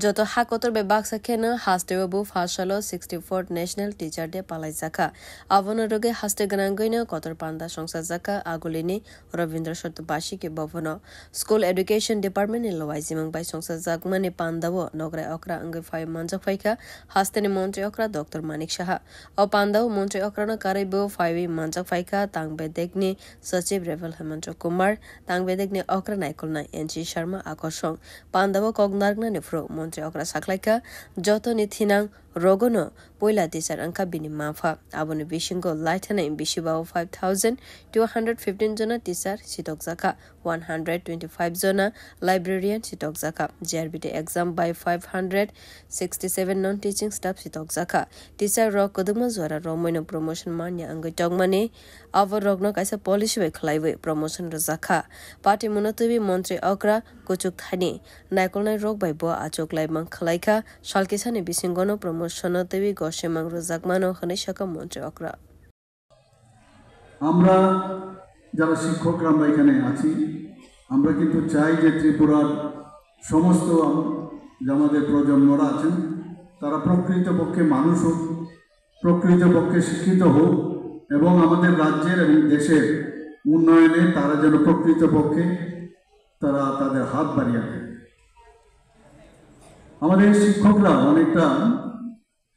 যত হাকতর বে Baksa খেনো হাস্তেবু ফাঁসালো 64th national teacher day পালাই জাকা আবন রোগে হাস্তে গনাঙ্গইনো কতর পান্দা সংসার জাকা আগুলিনি রবীন্দ্র শতবার্ষিকী ভবন স্কুল এডুকেশন ডিপার্টমেন্ট লওয়াইজিমং বাই সংসার জাগমানি পান্দাও নগরাই অকরা আঙ্গই ফাই মঞ্জক ফাইকা হাস্তেনি মন্ত্রী অকরা ডক্টর মানিক সাহা ও পান্দাও মন্ত্রী অকরানো কারাইবো ফাইবি মঞ্জক ফাইকা তাংবে দেখনি সচিব রেভেল হেমন্ত কুমার তাংবে দেখনি অকরা নাইকলনাই এনজি শর্মা আকর্ষণ পান্দাও কগনারগনা নিফ্রো মন্ত্রী অকরা সাকলাইকা যত নিথিনাং রগনো পয়লা টিচার আংকা বিনি মাফা আবনি বিশিঙ্গো লাইথানাই বিশিবাও 5,215 জনা টিচার সিটক জাকা 125 জনা লাইব্রেরিয়ান সিটক জাকা জিআরবিটি এক্সাম বাই 567 নন টিচিং স্টাফ সিটক জাকা টিচার রক কদমা জরা রমইনো প্রমোশন মান্য আঙ্গই টংমানে আবার রগনো কাইসা পলিসি বাই খলাইবে প্রমোশন জাকা পার্টি মুনতবি মন্ত্রী অকরা কুচুক থানি নাইকলনাই রক বাই ব আচক লাইমাং খলাইকা সালকিসানি বিশিঙ্গনো প্রমোশনতবি গশেমাং রজাকমানো হনিশাকা মন্ত্রী অকরা আমরা যারা শিক্ষকরা আমরা এখানে আছি আমরা কিন্তু চাই যে ত্রিপুরার সমস্ত যে আমাদের প্রজন্মরা আছেন তারা প্রকৃতপক্ষে মানুষ হোক প্রকৃতপক্ষে শিক্ষিত হোক এবং আমাদের রাজ্যের এবং দেশের উন্নয়নে তারা যেন প্রকৃতপক্ষে তারা তাদের হাত বাড়িয়ে দেয় আমাদের শিক্ষকরা অনেকটা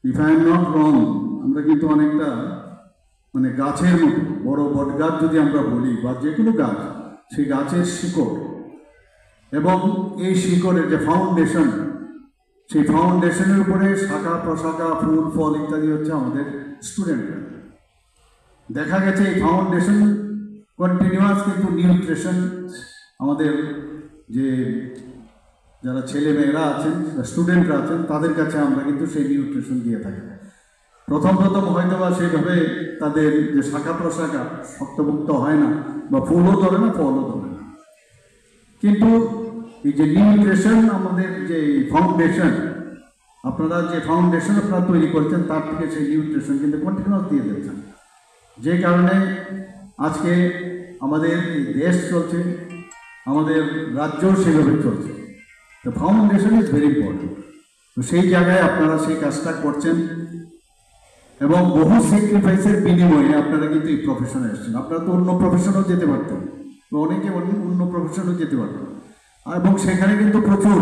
if I am not wrong আমরা কিন্তু অনেকটা মানে গাছের মতো বড় বট গাছ যদি আমরা বলি বা যে কোনো গাছ সেই গাছের শিকড় এবং এই শিকড়ের যে ফাউন্ডেশন সেই ফাউন্ডেশনের উপরে শাখা প্রশাখা ফুল ফল ইত্যাদি হচ্ছে আমাদের স্টুডেন্টরা দেখা গেছে এই ফাউন্ডেশন কন্টিনিউয়াস কিন্তু নিউট্রিশন আমাদের যে যারা ছেলে মেয়েরা আছেন স্টুডেন্টরা আছেন তাদের কাছে আমরা কিন্তু সেই নিউট্রিশন দিয়ে থাকি প্রথম হয়তো বা সেইভাবে তাদের যে শাখা প্রশাখা শক্তভুক্ত হয় না বা ফুলও ধরে না ফলও ধরে না কিন্তু এই যে নিউট্রিশন আমাদের যে ফাউন্ডেশন আপনারা যে ফাউন্ডেশন আপনারা তৈরি করছেন তার থেকে সেই নিউট্রিশন কিন্তু কন্টিনিউয়াস দিয়ে দিচ্ছেন যে কারণে আজকে আমাদের দেশ চলছে আমাদের রাজ্যও সেভাবে চলছে তো ফাউন্ডেশন ইজ ভেরি ইম্পর্টেন্ট তো সেই জায়গায় আপনারা সেই কাজটা করছেন এবং বহু স্যাক্রিফাইসের বিনিময়ে আপনারা কিন্তু এই প্রফেশনে এসেছেন আপনারা তো অন্য প্রফেশনেও যেতে পারতেন অনেকে অন্য প্রফেশনেও যেতে পারতেন এবং সেখানে কিন্তু প্রচুর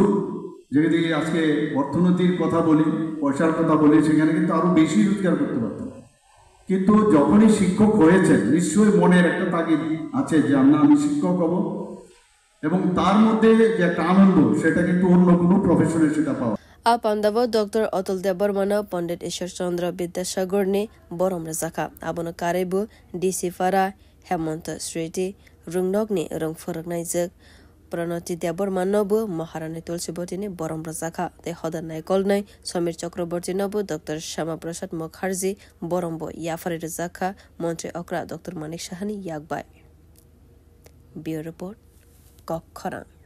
যদি আজকে অর্থনীতির কথা বলি পয়সার কথা বলি সেখানে কিন্তু আরও বেশি রোজগার করতে পারতেন কিন্তু যখনই শিক্ষক হয়েছেন নিশ্চয়ই মনের একটা তাগিদ আছে যে আমি শিক্ষক হব এবং তার মধ্যে যে একটা আনন্দ সেটা কিন্তু অন্য কোনো প্রফেশনে সেটা পাওয়া পান্দাব ডক্টর অতুল দেববর্মন পণ্ডিত ঈশ্বরচন্দ্র বিদ্যাসাগর নে বরম রাজাকা আবনো কারেবু ডিসি ফারা হেমন্ত স্মৃতি রুংনগনি রং ফরকনাইজক প্রণতি দেববর্মন নবু মহারানী তুলসীবতী নে বরম রাজাকা তে হদন নাইকল নাই সমীর চক্রবর্তী নবু ডক্টর শ্যামা প্রসাদ মুখার্জি বরম্ব ইয়াফারি রাজাকা মন্ত্রী অকরা ডক্টর মানিক সাহানি ইয়াকবাই বিউরো রিপোর্ট কক্ষরা